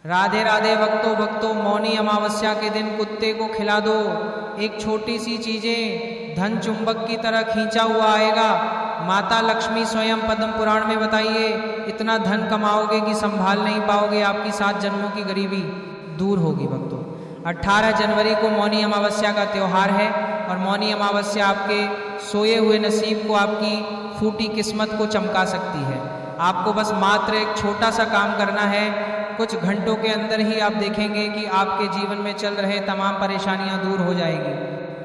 राधे राधे भक्तों भक्तों, मौनी अमावस्या के दिन कुत्ते को खिला दो। एक छोटी सी चीजें धन चुंबक की तरह खींचा हुआ आएगा। माता लक्ष्मी स्वयं पद्म पुराण में बताइए, इतना धन कमाओगे कि संभाल नहीं पाओगे, आपकी 7 जन्मों की गरीबी दूर होगी भक्तों। 18 जनवरी को मौनी अमावस्या का त्यौहार है और मौनी अमावस्या आपके सोए हुए नसीब को, आपकी फूटी किस्मत को चमका सकती है। आपको बस मात्र एक छोटा सा काम करना है। कुछ घंटों के अंदर ही आप देखेंगे कि आपके जीवन में चल रहे तमाम परेशानियां दूर हो जाएगी।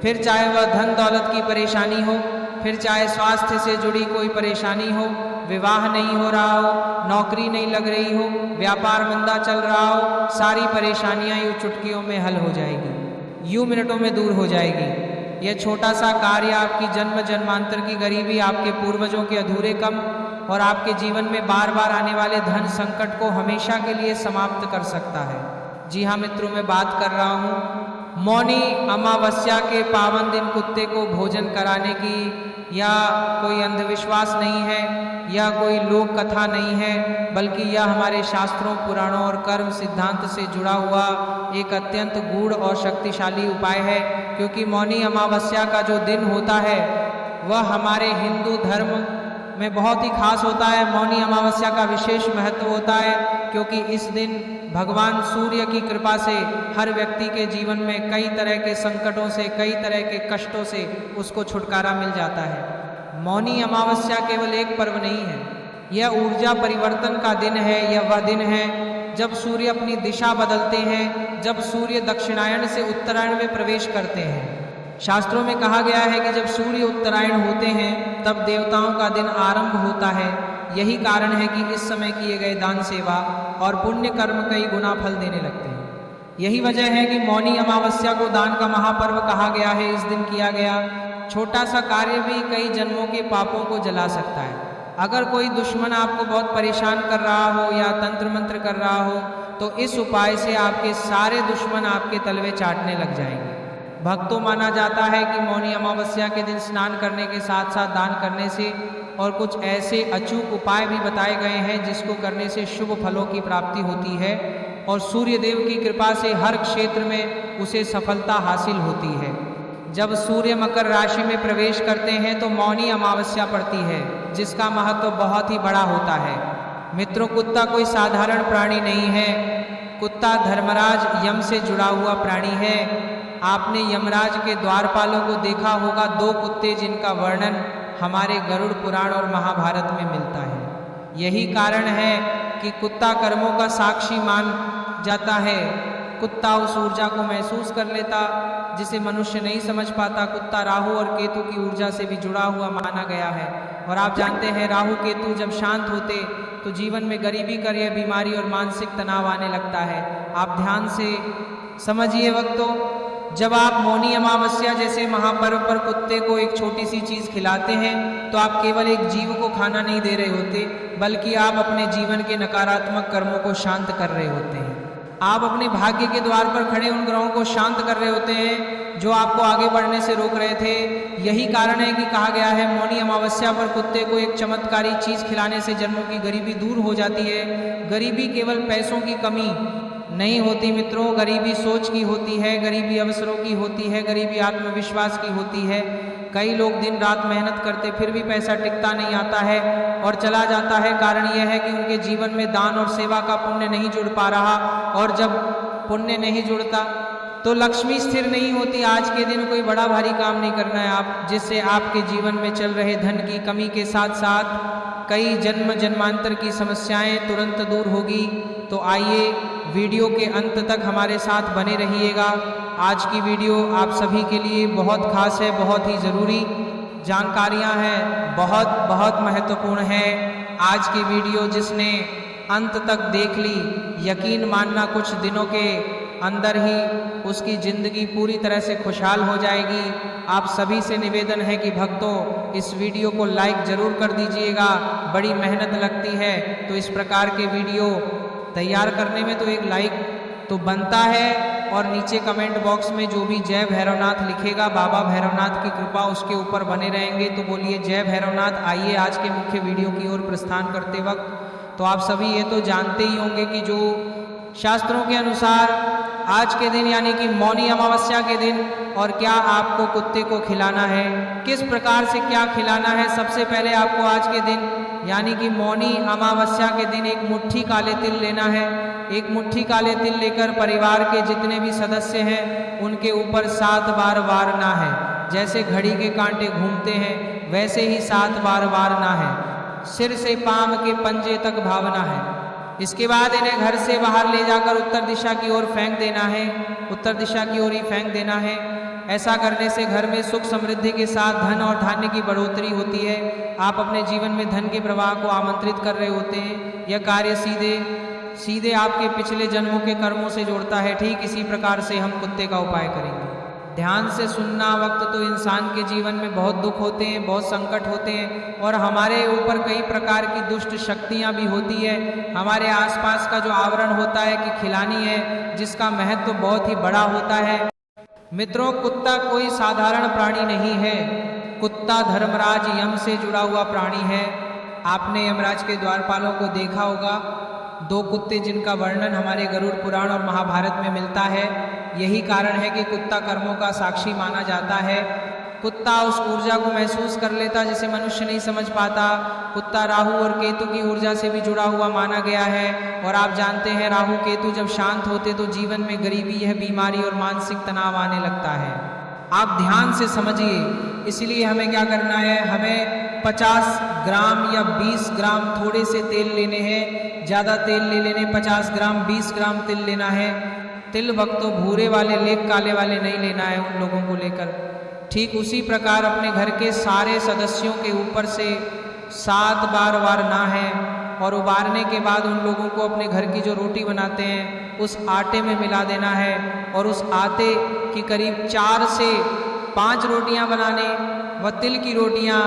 फिर चाहे वह धन दौलत की परेशानी हो, फिर चाहे स्वास्थ्य से जुड़ी कोई परेशानी हो, विवाह नहीं हो रहा हो, नौकरी नहीं लग रही हो, व्यापार मंदा चल रहा हो, सारी परेशानियां यूँ चुटकियों में हल हो जाएगी, यूँ मिनटों में दूर हो जाएगी। यह छोटा सा कार्य आपकी जन्म जन्मांतर की गरीबी, आपके पूर्वजों के अधूरे काम और आपके जीवन में बार बार आने वाले धन संकट को हमेशा के लिए समाप्त कर सकता है। जी हाँ मित्रों, मैं बात कर रहा हूँ मौनी अमावस्या के पावन दिन कुत्ते को भोजन कराने की। या कोई अंधविश्वास नहीं है, या कोई लोक कथा नहीं है, बल्कि यह हमारे शास्त्रों, पुराणों और कर्म सिद्धांत से जुड़ा हुआ एक अत्यंत गूढ़ और शक्तिशाली उपाय है। क्योंकि मौनी अमावस्या का जो दिन होता है वह हमारे हिंदू धर्म में बहुत ही खास होता है। मौनी अमावस्या का विशेष महत्व होता है क्योंकि इस दिन भगवान सूर्य की कृपा से हर व्यक्ति के जीवन में कई तरह के संकटों से, कई तरह के कष्टों से उसको छुटकारा मिल जाता है। मौनी अमावस्या केवल एक पर्व नहीं है, यह ऊर्जा परिवर्तन का दिन है। यह वह दिन है जब सूर्य अपनी दिशा बदलते हैं, जब सूर्य दक्षिणायन से उत्तरायण में प्रवेश करते हैं। शास्त्रों में कहा गया है कि जब सूर्य उत्तरायण होते हैं तब देवताओं का दिन आरंभ होता है। यही कारण है कि इस समय किए गए दान, सेवा और पुण्य कर्म कई गुना फल देने लगते हैं। यही वजह है कि मौनी अमावस्या को दान का महापर्व कहा गया है। इस दिन किया गया छोटा सा कार्य भी कई जन्मों के पापों को जला सकता है। अगर कोई दुश्मन आपको बहुत परेशान कर रहा हो या तंत्र मंत्र कर रहा हो तो इस उपाय से आपके सारे दुश्मन आपके तलवे चाटने लग जाएंगे। भक्तों, माना जाता है कि मौनी अमावस्या के दिन स्नान करने के साथ साथ दान करने से और कुछ ऐसे अचूक उपाय भी बताए गए हैं जिसको करने से शुभ फलों की प्राप्ति होती है और सूर्य देव की कृपा से हर क्षेत्र में उसे सफलता हासिल होती है। जब सूर्य मकर राशि में प्रवेश करते हैं तो मौनी अमावस्या पड़ती है, जिसका महत्व बहुत ही बड़ा होता है। मित्रों, कुत्ता कोई साधारण प्राणी नहीं है। कुत्ता धर्मराज यम से जुड़ा हुआ प्राणी है। आपने यमराज के द्वारपालों को देखा होगा, 2 कुत्ते जिनका वर्णन हमारे गरुड़ पुराण और महाभारत में मिलता है। यही कारण है कि कुत्ता कर्मों का साक्षी मान जाता है। कुत्ता उस ऊर्जा को महसूस कर लेता जिसे मनुष्य नहीं समझ पाता। कुत्ता राहु और केतु की ऊर्जा से भी जुड़ा हुआ माना गया है। और आप जानते हैं, राहु केतु जब शांत होते तो जीवन में गरीबी, करियर, बीमारी और मानसिक तनाव आने लगता है। आप ध्यान से समझिए वक्तों, जब आप मौनी अमावस्या जैसे महापर्व पर कुत्ते को एक छोटी सी चीज़ खिलाते हैं तो आप केवल एक जीव को खाना नहीं दे रहे होते, बल्कि आप अपने जीवन के नकारात्मक कर्मों को शांत कर रहे होते हैं। आप अपने भाग्य के द्वार पर खड़े उन ग्रहों को शांत कर रहे होते हैं जो आपको आगे बढ़ने से रोक रहे थे। यही कारण है कि कहा गया है मौनी अमावस्या पर कुत्ते को एक चमत्कारी चीज़ खिलाने से जन्मों की गरीबी दूर हो जाती है। गरीबी केवल पैसों की कमी नहीं होती मित्रों, गरीबी सोच की होती है, गरीबी अवसरों की होती है, गरीबी आत्मविश्वास की होती है। कई लोग दिन रात मेहनत करते फिर भी पैसा टिकता नहीं आता है और चला जाता है। कारण यह है कि उनके जीवन में दान और सेवा का पुण्य नहीं जुड़ पा रहा, और जब पुण्य नहीं जुड़ता तो लक्ष्मी स्थिर नहीं होती। आज के दिन कोई बड़ा भारी काम नहीं करना है आप, जिससे आपके जीवन में चल रहे धन की कमी के साथ साथ कई जन्म जन्मांतर की समस्याएं तुरंत दूर होगी। तो आइए वीडियो के अंत तक हमारे साथ बने रहिएगा। आज की वीडियो आप सभी के लिए बहुत खास है, बहुत ही ज़रूरी जानकारियां हैं, बहुत बहुत महत्वपूर्ण है। आज की वीडियो जिसने अंत तक देख ली, यकीन मानना कुछ दिनों के अंदर ही उसकी ज़िंदगी पूरी तरह से खुशहाल हो जाएगी। आप सभी से निवेदन है कि भक्तों, इस वीडियो को लाइक ज़रूर कर दीजिएगा। बड़ी मेहनत लगती है, तो इस प्रकार के वीडियो तैयार करने में तो एक लाइक तो बनता है। और नीचे कमेंट बॉक्स में जो भी जय भैरवनाथ लिखेगा, बाबा भैरवनाथ की कृपा उसके ऊपर बने रहेंगे। तो बोलिए जय भैरवनाथ। आइए आज के मुख्य वीडियो की ओर प्रस्थान करते वक्त तो आप सभी ये तो जानते ही होंगे कि जो शास्त्रों के अनुसार आज के दिन यानी कि मौनी अमावस्या के दिन और क्या आपको कुत्ते को खिलाना है, किस प्रकार से क्या खिलाना है। सबसे पहले आपको आज के दिन यानी कि मौनी अमावस्या के दिन एक मुट्ठी काले तिल लेना है। एक मुट्ठी काले तिल लेकर परिवार के जितने भी सदस्य हैं उनके ऊपर 7 बार वारना है। जैसे घड़ी के कांटे घूमते हैं वैसे ही 7 बार वारना है। सिर से पांव के पंजे तक भावना है। इसके बाद इन्हें घर से बाहर ले जाकर उत्तर दिशा की ओर फेंक देना है। उत्तर दिशा की ओर ही फेंक देना है। ऐसा करने से घर में सुख समृद्धि के साथ धन और धान्य की बढ़ोतरी होती है। आप अपने जीवन में धन के प्रवाह को आमंत्रित कर रहे होते हैं। यह कार्य सीधे आपके पिछले जन्मों के कर्मों से जोड़ता है। ठीक इसी प्रकार से हम कुत्ते का उपाय करेंगे। ध्यान से सुनना। वक्त तो इंसान के जीवन में बहुत दुख होते हैं, बहुत संकट होते हैं और हमारे ऊपर कई प्रकार की दुष्ट शक्तियां भी होती है। हमारे आसपास का जो आवरण होता है कि खिलानी है, जिसका महत्व बहुत ही बड़ा होता है। मित्रों, कुत्ता कोई साधारण प्राणी नहीं है। कुत्ता धर्मराज यम से जुड़ा हुआ प्राणी है। आपने यमराज के द्वारपालों को देखा होगा, 2 कुत्ते जिनका वर्णन हमारे गरुड़ पुराण और महाभारत में मिलता है। यही कारण है कि कुत्ता कर्मों का साक्षी माना जाता है। कुत्ता उस ऊर्जा को महसूस कर लेता जिसे मनुष्य नहीं समझ पाता। कुत्ता राहु और केतु की ऊर्जा से भी जुड़ा हुआ माना गया है। और आप जानते हैं राहु केतु जब शांत होते तो जीवन में गरीबी, यह बीमारी और मानसिक तनाव आने लगता है। आप ध्यान से समझिए। इसलिए हमें क्या करना है, हमें 50 ग्राम या 20 ग्राम थोड़े से तेल लेने हैं। ज़्यादा तेल ले लेने, 50 ग्राम 20 ग्राम तिल लेना है। तिल भक्तों भूरे वाले, लेग काले वाले नहीं लेना है उन लोगों को लेकर। ठीक उसी प्रकार अपने घर के सारे सदस्यों के ऊपर से 7 बार वारना है और उबारने के बाद उन लोगों को अपने घर की जो रोटी बनाते हैं उस आटे में मिला देना है और उस आटे की करीब 4 से 5 रोटियां बनाने व तिल की रोटियां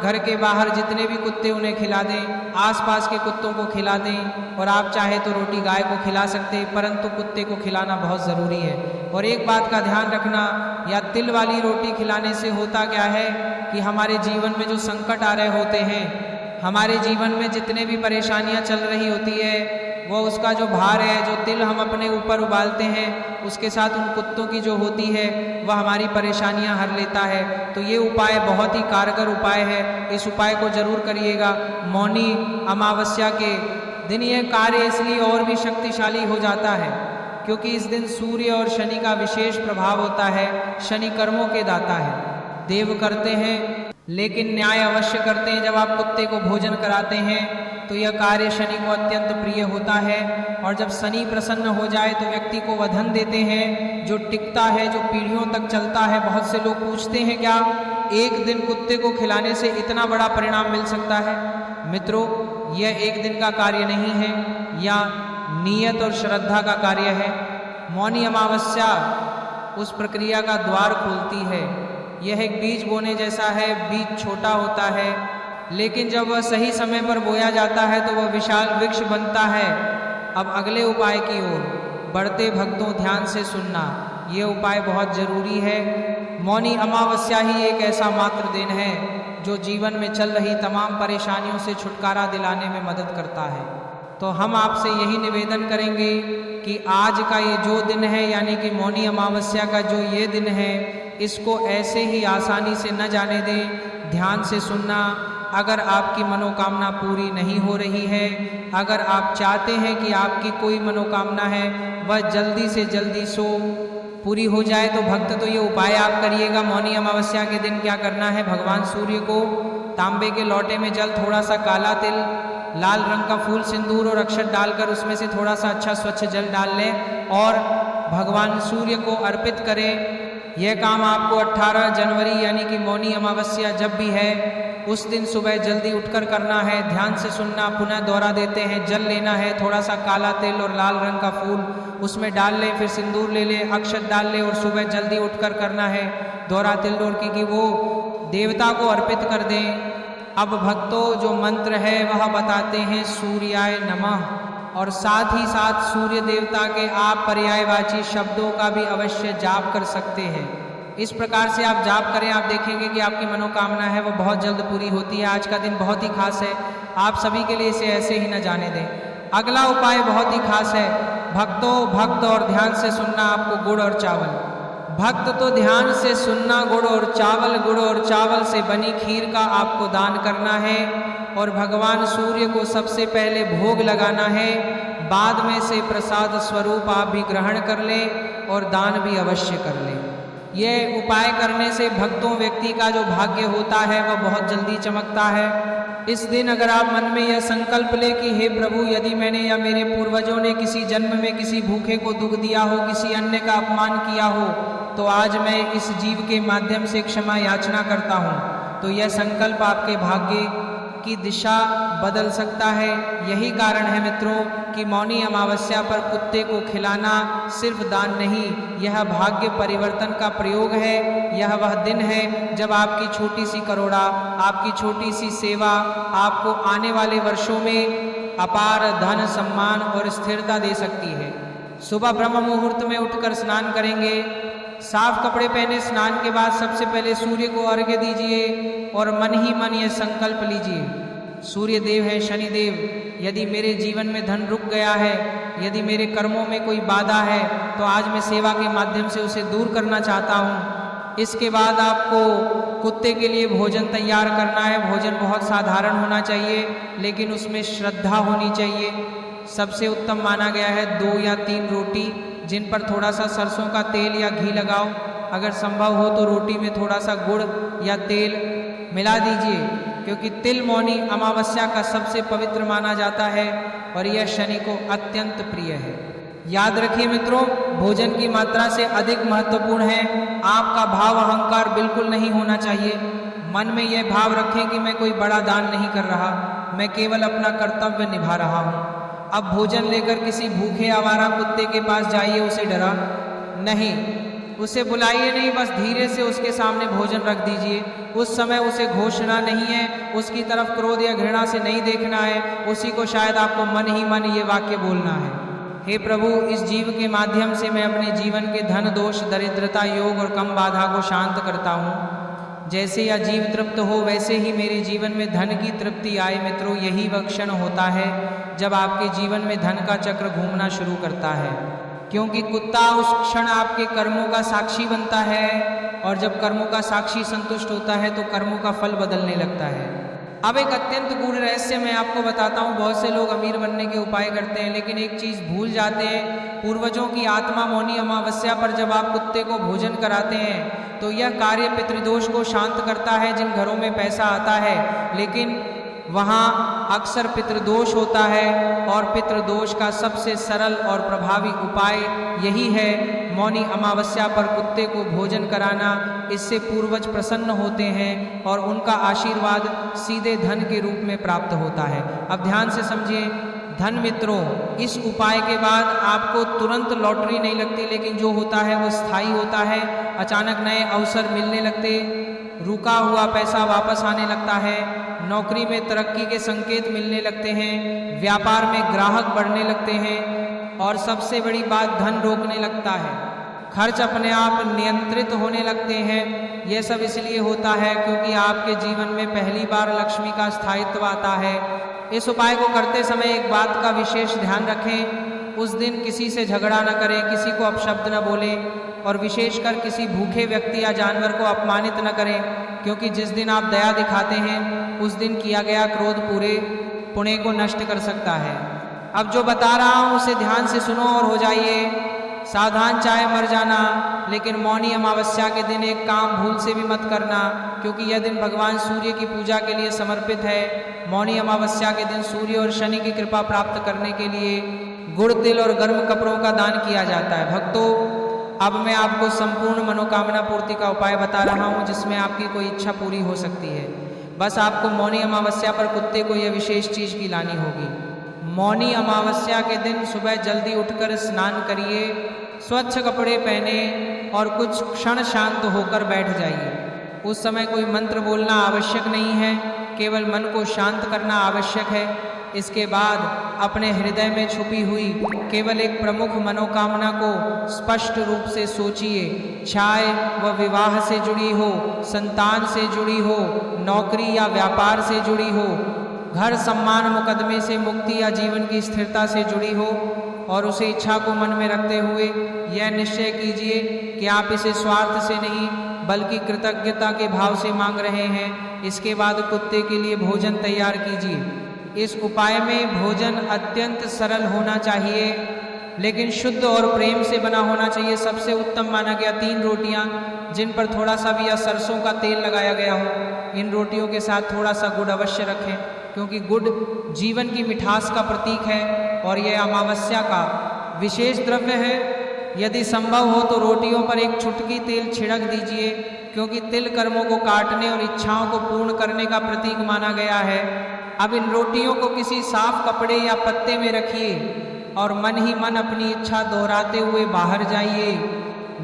घर के बाहर जितने भी कुत्ते उन्हें खिला दें, आसपास के कुत्तों को खिला दें। और आप चाहे तो रोटी गाय को खिला सकते हैं, परंतु कुत्ते को खिलाना बहुत ज़रूरी है। और एक बात का ध्यान रखना, या तिल वाली रोटी खिलाने से होता क्या है कि हमारे जीवन में जो संकट आ रहे होते हैं, हमारे जीवन में जितने भी परेशानियां चल रही होती है, वो उसका जो भार है, जो तिल हम अपने ऊपर उबालते हैं, उसके साथ उन कुत्तों की जो होती है वह हमारी परेशानियां हर लेता है। तो ये उपाय बहुत ही कारगर उपाय है। इस उपाय को जरूर करिएगा। मौनी अमावस्या के दिन यह कार्य इसलिए और भी शक्तिशाली हो जाता है क्योंकि इस दिन सूर्य और शनि का विशेष प्रभाव होता है। शनि कर्मों के दाता है। देव करते हैं लेकिन न्याय अवश्य करते हैं। जब आप कुत्ते को भोजन कराते हैं तो यह कार्य शनि को अत्यंत प्रिय होता है। और जब शनि प्रसन्न हो जाए तो व्यक्ति को वह धन देते हैं जो टिकता है, जो पीढ़ियों तक चलता है। बहुत से लोग पूछते हैं क्या एक दिन कुत्ते को खिलाने से इतना बड़ा परिणाम मिल सकता है? मित्रों, यह एक दिन का कार्य नहीं है, या नियत और श्रद्धा का कार्य है। मौनी अमावस्या उस प्रक्रिया का द्वार खोलती है। यह एक बीज बोने जैसा है। बीज छोटा होता है लेकिन जब वह सही समय पर बोया जाता है तो वह विशाल वृक्ष बनता है। अब अगले उपाय की ओर बढ़ते भक्तों, ध्यान से सुनना। ये उपाय बहुत जरूरी है। मौनी अमावस्या ही एक ऐसा मात्र दिन है जो जीवन में चल रही तमाम परेशानियों से छुटकारा दिलाने में मदद करता है। तो हम आपसे यही निवेदन करेंगे कि आज का ये जो दिन है, यानी कि मौनी अमावस्या का जो ये दिन है, इसको ऐसे ही आसानी से न जाने दें। ध्यान से सुनना। अगर आपकी मनोकामना पूरी नहीं हो रही है, अगर आप चाहते हैं कि आपकी कोई मनोकामना है वह जल्दी से जल्दी पूरी हो जाए, तो भक्त तो ये उपाय आप करिएगा। मौनी अमावस्या के दिन क्या करना है, भगवान सूर्य को तांबे के लोटे में जल, थोड़ा सा काला तिल, लाल रंग का फूल, सिंदूर और अक्षत डालकर उसमें से थोड़ा सा अच्छा स्वच्छ जल डाल लें और भगवान सूर्य को अर्पित करें। यह काम आपको 18 जनवरी यानी कि मौनी अमावस्या जब भी है उस दिन सुबह जल्दी उठकर करना है। ध्यान से सुनना। पुनः दोहरा देते हैं। जल लेना है, थोड़ा सा काला तिल और लाल रंग का फूल उसमें डाल लें, फिर सिंदूर ले लें, अक्षत डाल लें और सुबह जल्दी उठकर करना है। दोहरा तिल डोरकी की वो देवता को अर्पित कर दें। अब भक्तों जो मंत्र है वह बताते हैं सूर्याय नमः, और साथ ही साथ सूर्य देवता के आप पर्यायवाची शब्दों का भी अवश्य जाप कर सकते हैं। इस प्रकार से आप जाप करें, आप देखेंगे कि आपकी मनोकामना है वो बहुत जल्द पूरी होती है। आज का दिन बहुत ही खास है, आप सभी के लिए इसे ऐसे ही न जाने दें। अगला उपाय बहुत ही खास है। भक्तों, भक्त और ध्यान से सुनना आपको गुड़ और चावल। भक्त तो ध्यान से सुनना गुड़ और चावल से बनी खीर का आपको दान करना है और भगवान सूर्य को सबसे पहले भोग लगाना है, बाद में से प्रसाद स्वरूप आप भी ग्रहण कर लें और दान भी अवश्य कर लें। यह उपाय करने से भक्तों व्यक्ति का जो भाग्य होता है वह बहुत जल्दी चमकता है। इस दिन अगर आप मन में यह संकल्प ले कि हे प्रभु, यदि मैंने या मेरे पूर्वजों ने किसी जन्म में किसी भूखे को दुख दिया हो, किसी अन्य का अपमान किया हो, तो आज मैं इस जीव के माध्यम से क्षमा याचना करता हूँ, तो यह संकल्प आपके भाग्य की दिशा बदल सकता है। यही कारण है मित्रों कि मौनी अमावस्या पर कुत्ते को खिलाना सिर्फ दान नहीं, यह भाग्य परिवर्तन का प्रयोग है। यह वह दिन है जब आपकी छोटी सी करोड़ा, आपकी छोटी सी सेवा आपको आने वाले वर्षों में अपार धन, सम्मान और स्थिरता दे सकती है। सुबह ब्रह्म मुहूर्त में उठकर स्नान करेंगे, साफ कपड़े पहने, स्नान के बाद सबसे पहले सूर्य को अर्घ्य दीजिए और मन ही मन ये संकल्प लीजिए, सूर्य देव है, शनि देव, यदि मेरे जीवन में धन रुक गया है, यदि मेरे कर्मों में कोई बाधा है, तो आज मैं सेवा के माध्यम से उसे दूर करना चाहता हूँ। इसके बाद आपको कुत्ते के लिए भोजन तैयार करना है। भोजन बहुत साधारण होना चाहिए, लेकिन उसमें श्रद्धा होनी चाहिए। सबसे उत्तम माना गया है 2 या 3 रोटी, जिन पर थोड़ा सा सरसों का तेल या घी लगाओ। अगर संभव हो तो रोटी में थोड़ा सा गुड़ या तेल मिला दीजिए, क्योंकि तिल मौनी अमावस्या का सबसे पवित्र माना जाता है और यह शनि को अत्यंत प्रिय है। याद रखिए मित्रों, भोजन की मात्रा से अधिक महत्वपूर्ण है आपका भाव अहंकार बिल्कुल नहीं होना चाहिए। मन में यह भाव रखें कि मैं कोई बड़ा दान नहीं कर रहा, मैं केवल अपना कर्तव्य निभा रहा हूँ। अब भोजन लेकर किसी भूखे आवारा कुत्ते के पास जाइए, उसे डरा नहीं, उसे बुलाइए नहीं, बस धीरे से उसके सामने भोजन रख दीजिए। उस समय उसे घोषणा नहीं है, उसकी तरफ क्रोध या घृणा से नहीं देखना है, उसी को शायद आपको मन ही मन ये वाक्य बोलना है, हे प्रभु, इस जीव के माध्यम से मैं अपने जीवन के धन दोष, दरिद्रता, योग और कम बाधा को शांत करता हूँ। जैसे यह जीव तृप्त हो वैसे ही मेरे जीवन में धन की तृप्ति आए। मित्रों, यही वह क्षण होता है जब आपके जीवन में धन का चक्र घूमना शुरू करता है, क्योंकि कुत्ता उस क्षण आपके कर्मों का साक्षी बनता है और जब कर्मों का साक्षी संतुष्ट होता है तो कर्मों का फल बदलने लगता है। अब एक अत्यंत गूढ़ रहस्य मैं आपको बताता हूँ। बहुत से लोग अमीर बनने के उपाय करते हैं, लेकिन एक चीज़ भूल जाते हैं। पूर्वजों की आत्मा मौनी अमावस्या पर जब आप कुत्ते को भोजन कराते हैं तो यह कार्य पितृदोष को शांत करता है। जिन घरों में पैसा आता है लेकिन वहाँ अक्सर पितृदोष होता है, और पितृदोष का सबसे सरल और प्रभावी उपाय यही है मौनी अमावस्या पर कुत्ते को भोजन कराना। इससे पूर्वज प्रसन्न होते हैं और उनका आशीर्वाद सीधे धन के रूप में प्राप्त होता है। अब ध्यान से समझिए धन मित्रों, इस उपाय के बाद आपको तुरंत लॉटरी नहीं लगती, लेकिन जो होता है वो स्थायी होता है। अचानक नए अवसर मिलने लगते, रुका हुआ पैसा वापस आने लगता है, नौकरी में तरक्की के संकेत मिलने लगते हैं, व्यापार में ग्राहक बढ़ने लगते हैं, और सबसे बड़ी बात धन रोकने लगता है, खर्च अपने आप नियंत्रित होने लगते हैं। यह सब इसलिए होता है क्योंकि आपके जीवन में पहली बार लक्ष्मी का स्थायित्व आता है। इस उपाय को करते समय एक बात का विशेष ध्यान रखें, उस दिन किसी से झगड़ा न करें, किसी को अपशब्द न बोलें, और विशेषकर किसी भूखे व्यक्ति या जानवर को अपमानित न करें, क्योंकि जिस दिन आप दया दिखाते हैं उस दिन किया गया क्रोध पूरे पुण्य को नष्ट कर सकता है। अब जो बता रहा हूँ उसे ध्यान से सुनो और हो जाइए सावधान, चाहे मर जाना। लेकिन मौनी अमावस्या के दिन एक काम भूल से भी मत करना, क्योंकि यह दिन भगवान सूर्य की पूजा के लिए समर्पित है। मौनी अमावस्या के दिन सूर्य और शनि की कृपा प्राप्त करने के लिए गुड़, तिल और गर्म कपड़ों का दान किया जाता है। भक्तों, अब मैं आपको संपूर्ण मनोकामना पूर्ति का उपाय बता रहा हूँ, जिसमें आपकी कोई इच्छा पूरी हो सकती है। बस आपको मौनी अमावस्या पर कुत्ते को यह विशेष चीज़ खिलानी होगी। मौनी अमावस्या के दिन सुबह जल्दी उठकर स्नान करिए, स्वच्छ कपड़े पहने और कुछ क्षण शांत होकर बैठ जाइए। उस समय कोई मंत्र बोलना आवश्यक नहीं है, केवल मन को शांत करना आवश्यक है। इसके बाद अपने हृदय में छुपी हुई केवल एक प्रमुख मनोकामना को स्पष्ट रूप से सोचिए, चाहे वह विवाह से जुड़ी हो, संतान से जुड़ी हो, नौकरी या व्यापार से जुड़ी हो, घर सम्मान मुकदमे से मुक्ति या जीवन की स्थिरता से जुड़ी हो, और उसे इच्छा को मन में रखते हुए यह निश्चय कीजिए कि आप इसे स्वार्थ से नहीं बल्कि कृतज्ञता के भाव से मांग रहे हैं। इसके बाद कुत्ते के लिए भोजन तैयार कीजिए। इस उपाय में भोजन अत्यंत सरल होना चाहिए लेकिन शुद्ध और प्रेम से बना होना चाहिए। सबसे उत्तम माना गया 3 रोटियां जिन पर थोड़ा सा भी या सरसों का तेल लगाया गया हो। इन रोटियों के साथ थोड़ा सा गुड़ अवश्य रखें क्योंकि गुड़ जीवन की मिठास का प्रतीक है और यह अमावस्या का विशेष द्रव्य है। यदि संभव हो तो रोटियों पर एक चुटकी तेल छिड़क दीजिए क्योंकि तिल कर्मों को काटने और इच्छाओं को पूर्ण करने का प्रतीक माना गया है। अब इन रोटियों को किसी साफ कपड़े या पत्ते में रखिए और मन ही मन अपनी इच्छा दोहराते हुए बाहर जाइए।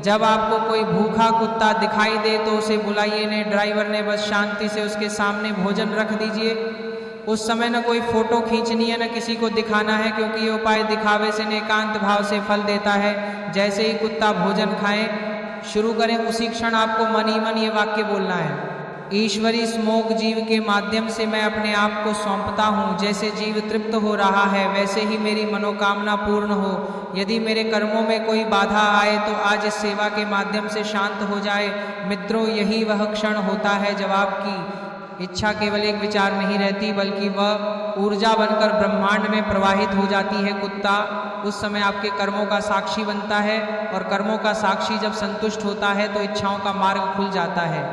जब आपको कोई भूखा कुत्ता दिखाई दे तो उसे बुलाइए नहीं, ड्राइवर ने बस शांति से उसके सामने भोजन रख दीजिए। उस समय न कोई फोटो खींचनी है न किसी को दिखाना है क्योंकि ये उपाय दिखावे से एकांत भाव से फल देता है। जैसे ही कुत्ता भोजन खाए शुरू करें उसी क्षण आपको मन ही मन ये वाक्य बोलना है, ईश्वरी स्मोक जीव के माध्यम से मैं अपने आप को सौंपता हूँ। जैसे जीव तृप्त हो रहा है वैसे ही मेरी मनोकामना पूर्ण हो। यदि मेरे कर्मों में कोई बाधा आए तो आज इस सेवा के माध्यम से शांत हो जाए। मित्रों, यही वह क्षण होता है जब आपकी इच्छा केवल एक विचार नहीं रहती बल्कि वह ऊर्जा बनकर ब्रह्मांड में प्रवाहित हो जाती है। कुत्ता उस समय आपके कर्मों का साक्षी बनता है और कर्मों का साक्षी जब संतुष्ट होता है तो इच्छाओं का मार्ग खुल जाता है।